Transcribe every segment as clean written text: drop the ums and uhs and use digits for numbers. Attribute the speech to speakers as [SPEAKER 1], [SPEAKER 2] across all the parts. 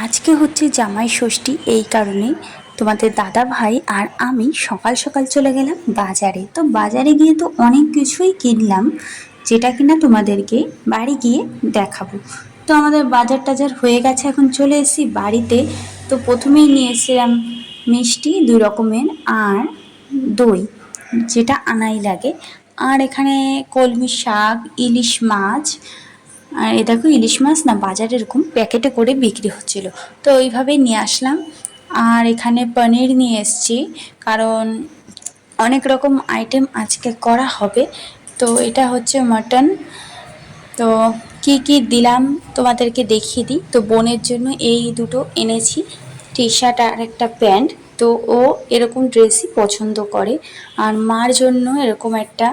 [SPEAKER 1] আজকে হচ্ছে জামাই ষষ্ঠী, এই কারণেই তোমাদের দাদা ভাই আর আমি সকাল সকাল চলে গেলাম বাজারে। তো বাজারে গিয়ে তো অনেক কিছুই কিনলাম, যেটা কিনা তোমাদেরকে বাড়ি গিয়ে দেখাবো। তো আমাদের বাজার টাজার হয়ে গেছে, এখন চলে এসেছি বাড়িতে। তো প্রথমেই নিয়ে এসেছিলাম মিষ্টি 2 রকমের আর দই, যেটা আনাই লাগে। আর এখানে কলমি শাক, ইলিশ মাছ। আর এ দেখো, ইলিশ মাছ না বাজারে এরকম প্যাকেটে করে বিক্রি হচ্ছিল, তো ওইভাবেই নিয়ে আসলাম। আর এখানে পনির নিয়ে এসেছি, কারণ অনেক রকম আইটেম আজকে করা হবে। তো এটা হচ্ছে মাটন। তো কি কি দিলাম তোমাদেরকে দেখিয়ে দিই। তো বোনের জন্য এই দুটো এনেছি, টি শার্ট আর একটা প্যান্ট। তো ও এরকম ড্রেসই পছন্দ করে। আর মার জন্য এরকম একটা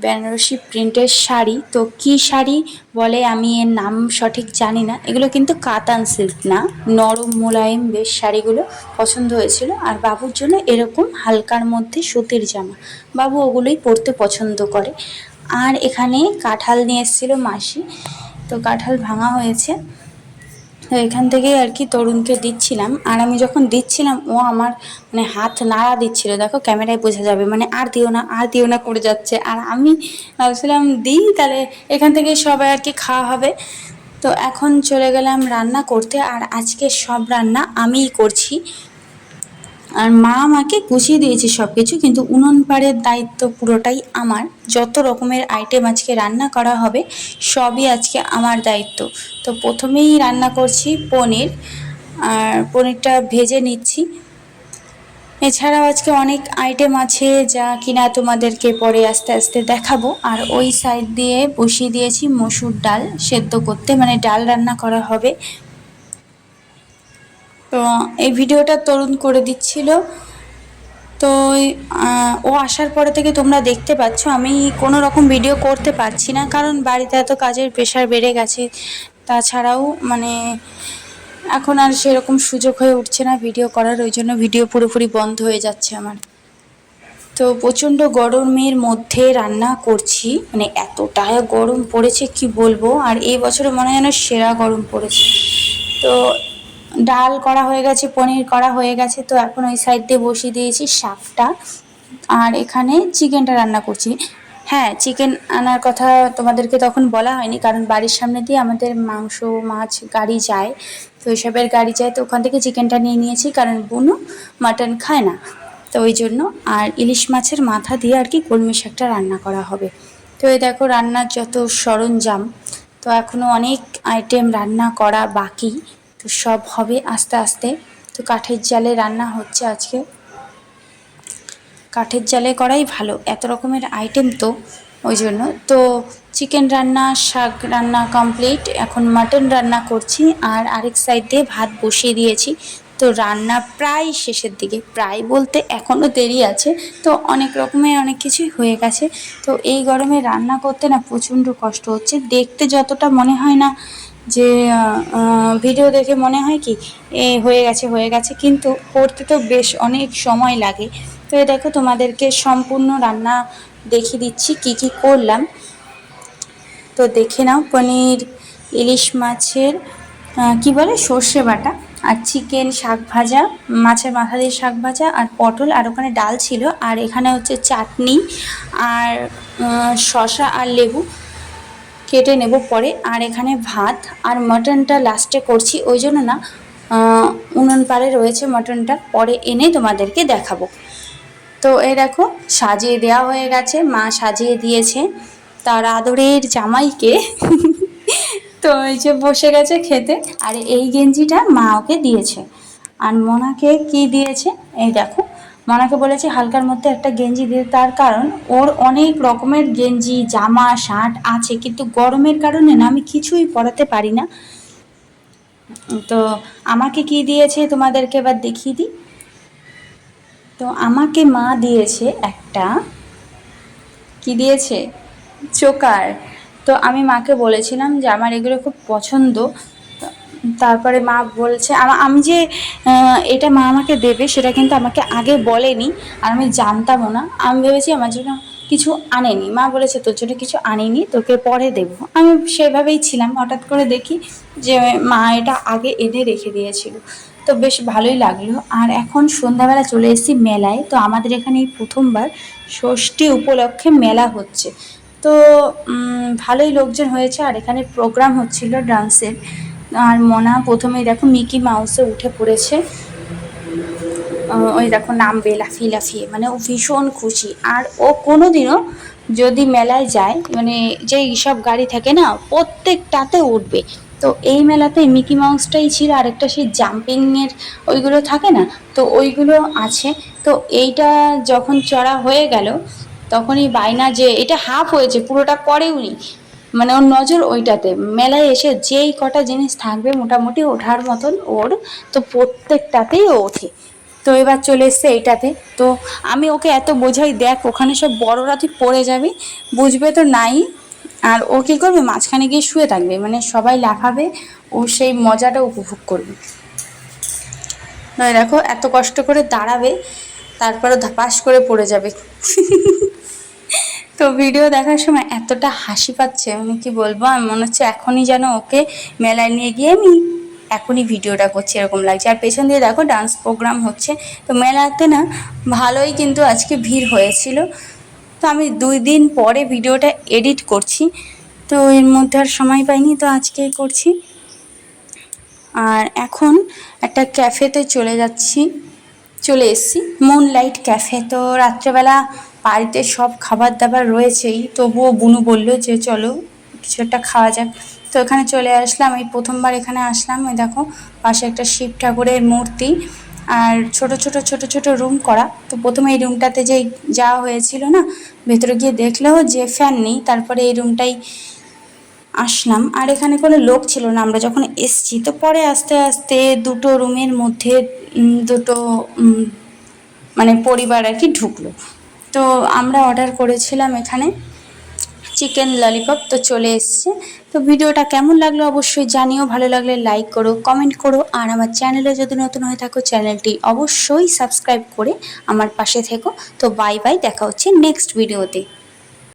[SPEAKER 1] বেনারসি প্রিন্টের শাড়ি। তো কি শাড়ি বলে আমি এর নাম সঠিক জানি না, এগুলো কিন্তু কাতান সিল্ক না, নরম মোলায়েম বেশ শাড়িগুলো পছন্দ হয়েছিল। আর বাবুর জন্য এরকম হালকার মধ্যে সুতির জামা, বাবু ওগুলোই পরতে পছন্দ করে। আর এখানে কাঁঠাল নিয়ে এসেছিল মাসি, তো কাঁঠাল ভাঙা হয়েছে। তো এখান থেকে আর কি তরুণকে দিচ্ছিলাম। আর আমি যখন দিচ্ছিলাম ও আমার মানে হাত নাড়া দিচ্ছিল, দেখো ক্যামেরায় বোঝা যাবে, মানে আর দিও না আর দিও না করে যাচ্ছে। আর আমি ভাবছিলাম দিই, তাহলে এখান থেকে সবাই আর কি খাওয়া হবে। তো এখন চলে গেলাম রান্না করতে, আর আজকে সব রান্না আমিই করছি। আর মা আমাকে গুছিয়ে দিয়েছে সব কিছু, কিন্তু উনুন পাড়ের দায়িত্ব পুরোটাই আমার। যত রকমের আইটেম আজকে রান্না করা হবে সবই আজকে আমার দায়িত্ব। তো প্রথমেই রান্না করছি পনির, আর পনিরটা ভেজে নিচ্ছি। এছাড়াও আজকে অনেক আইটেম আছে যা কিনা তোমাদেরকে পরে আস্তে আস্তে দেখাবো। আর ওই সাইড দিয়ে বসিয়ে দিয়েছি মসুর ডাল সেদ্ধ করতে, মানে ডাল রান্না করা হবে। তো এই ভিডিওটা তরুণ করে দিচ্ছিল। তো ও আসার পরে থেকে তোমরা দেখতে পাচ্ছ আমি কোনো রকম ভিডিও করতে পারছি না, কারণ বাড়িতে এত কাজের প্রেশার বেড়ে গেছে। তাছাড়াও মানে এখন আর সেরকম সুযোগ হয়ে উঠছে না ভিডিও করার, ওই জন্য ভিডিও পুরোপুরি বন্ধ হয়ে যাচ্ছে আমার। তো প্রচণ্ড গরমের মধ্যে রান্না করছি, মানে এতটা গরম পড়েছে কি বলবো। আর এই বছরে মনে হয় যেন সেরা গরম পড়েছে। তো ডাল করা হয়ে গেছে, পনির করা হয়ে গেছে। তো এখন ওই সাইড দিয়ে বসিয়ে দিয়েছি শাকটা, আর এখানে চিকেনটা রান্না করছি। হ্যাঁ, চিকেন আনার কথা তোমাদেরকে তখন বলা হয়নি, কারণ বাড়ির সামনে দিয়ে আমাদের মাংস মাছ গাড়ি যায়। তো এসবের গাড়ি যায়, তো ওখান থেকে চিকেনটা নিয়ে নিয়েছি, কারণ বুনু মাটন খায় না, তো ওই জন্য। আর ইলিশ মাছের মাথা দিয়ে আর কি কলমি শাকটা রান্না করা হবে। তো এই দেখো রান্নার যত সরঞ্জাম। তো এখনও অনেক আইটেম রান্না করা বাকি, তো সব হবে আস্তে আস্তে। তো কাঠের জালে রান্না হচ্ছে আজকে, কাঠের জালে করাই ভালো, এত রকমের আইটেম তো ওই জন্য। তো চিকেন রান্না, শাক রান্না কমপ্লিট, এখন মাটন রান্না করছি। আর আরেক সাইড দিয়ে ভাত বসিয়ে দিয়েছি। তো রান্না প্রায় শেষের দিকে, প্রায় বলতে এখনও দেরি আছে। তো অনেক রকমের অনেক কিছুই হয়ে গেছে। তো এই গরমে রান্না করতে না প্রচণ্ড কষ্ট হচ্ছে, দেখতে যতটা মনে হয় না যে ভিডিও দেখে মনে হয় কি এ হয়ে গেছে হয়ে গেছে, কিন্তু করতে তো বেশ অনেক সময় লাগে। তো এই দেখো তোমাদেরকে সম্পূর্ণ রান্না দেখিয়ে দিচ্ছি কি কি করলাম। তো দেখে নাও, পনির, ইলিশ মাছের কি বলে সর্ষে বাটা, আর চিকেন, শাক ভাজা, মাছের মাথা দিয়ে শাক ভাজা, আর পটল, আর ওখানে ডাল ছিল, আর এখানে হচ্ছে চাটনি, আর শসা আর লেবু কেটে নেব পরে। আর এখানে ভাত, আর মাটনটা লাস্টে করছি, ওই জন্য না উনুন পাড়ে রয়েছে মাটনটা, পরে এনে তোমাদেরকে দেখাবো। তো এই দেখো সাজিয়ে দেওয়া হয়ে গেছে, মা সাজিয়ে দিয়েছে তার আদরের জামাইকে। তো এই যে বসে গেছে খেতে। আর এই গেঞ্জিটা মা ওকে দিয়েছে। আর মনাকে কি দিয়েছে, এই দেখো, মনাকে বলেছে হালকার মধ্যে একটা গেঞ্জি দিয়ে, তার কারণ ওর অনেক রকমের গেঞ্জি জামা শার্ট আছে, কিন্তু গরমের কারণে না আমি কিছুই পরাতে পারি না। তো আমাকে কি দিয়েছে তোমাদেরকে এবার দেখিয়ে দিই। তো আমাকে মা দিয়েছে একটা, কি দিয়েছে, চোকার। তো আমি মাকে বলেছিলাম যে আমার এগুলো খুব পছন্দ। তারপরে মা বলছে আমি যে এটা মা আমাকে দেবে সেটা কিন্তু আমাকে আগে বলেনি, আর আমি জানতামও না। আমি ভেবেছি আমার জন্য কিছু আনেনি, মা বলেছে তোর জন্য কিছু আনেনি, তোকে পরে দেবো। আমি সেভাবেই ছিলাম, হঠাৎ করে দেখি যে মা এটা আগে এনে রেখে দিয়েছিল, তো বেশ ভালোই লাগলো। আর এখন সন্ধ্যাবেলা চলে এসেছি মেলায়। তো আমাদের এখানে এই প্রথমবার ষষ্ঠী উপলক্ষে মেলা হচ্ছে, তো ভালোই লোকজন হয়েছে। আর এখানে প্রোগ্রাম হচ্ছিল ডান্সের। আর মনা প্রথমেই দেখো মিকি মাউসে উঠে পড়েছে, ওই দেখো নামবে লাফিয়ে লাফিয়ে, মানে ও ভীষণ খুশি। আর ও কোনো দিনও যদি মেলায় যায়, মানে যে সব গাড়ি থাকে না প্রত্যেকটাতে উঠবে। তো এই মেলাতে মিকি মাউসটাই ছিল, আরেকটা সেই জাম্পিংয়ের ওইগুলো থাকে না, তো ওইগুলো আছে। তো এইটা যখন চড়া হয়ে গেল তখনই বায়না যে এটা হাফ হয়েছে, পুরোটা করেওনি, মানে ওর নজর ওইটাতে। মেলায় এসে যেই কটা জিনিস থাকবে মোটামুটি ওঠার মতন ওর, তো প্রত্যেকটাতেই ও ওঠে। তো এবার চলে এসছে এইটাতে। তো আমি ওকে এত বোঝাই, দেখ ওখানে সব বড়রা, তুই পড়ে যাবি, বুঝবে তো নাই। আর ও কী করবে, মাঝখানে গিয়ে শুয়ে থাকবে, মানে সবাই লাফাবে, ও সেই মজাটা উপভোগ করবে। নয় দেখো এত কষ্ট করে দাঁড়াবে, তারপরে ধাপাস করে পড়ে যাবে। তো ভিডিও দেখার সময় এতটা হাসি পাচ্ছে, মানে কি বলবো, আমি মনে হচ্ছে এখনই যেন ওকে মেলায় নিয়ে গিয়ে আমি এখনই ভিডিওটা করছি এরকম লাগছে। আর পেছন দিয়ে দেখো ডান্স প্রোগ্রাম হচ্ছে। তো মেলাতে না ভালোই কিন্তু আজকে ভিড় হয়েছিল। তো আমি 2 দিন পরে ভিডিওটা এডিট করছি, তো এর মধ্যে আর সময় পাইনি, তো আজকেই করছি। আর এখন একটা ক্যাফেতে চলে এসেছি, মুনলাইট ক্যাফে। তো রাত্রেবেলা বাড়িতে সব খাবার দাবার রয়েছেই, তবুও বুনু বলল যে চলো কিছু একটা খাওয়া যাক। তো এখানে চলে আসলাম, এই প্রথমবার এখানে আসলাম। ওই দেখো পাশে একটা শিব ঠাকুরের মূর্তি, আর ছোট ছোট ছোট ছোট রুম করা। তো প্রথমে এই রুমটাতে যেই যাওয়া হয়েছিল না, ভেতরে গিয়ে দেখলেও যে ফ্যান নেই, তারপরে এই রুমটাই আসলাম। আর এখানে কোনো লোক ছিল না আমরা যখন এসছি। তো পরে আস্তে আস্তে দুটো রুমের মধ্যে দুটো মানে পরিবার আর কি ঢুকলো। তো আমরা অর্ডার করেছিলাম এখানে চিকেন ললিপপ, তো চলে এসছে। তো ভিডিওটা কেমন লাগলো অবশ্যই জানিও, ভালো লাগলে লাইক করো, কমেন্ট করো। আর আমার চ্যানেলে যদি নতুন হয়ে থাকো চ্যানেলটি অবশ্যই সাবস্ক্রাইব করে আমার পাশে থেকো। তো বাই বাই, দেখা হচ্ছে নেক্সট ভিডিওতে।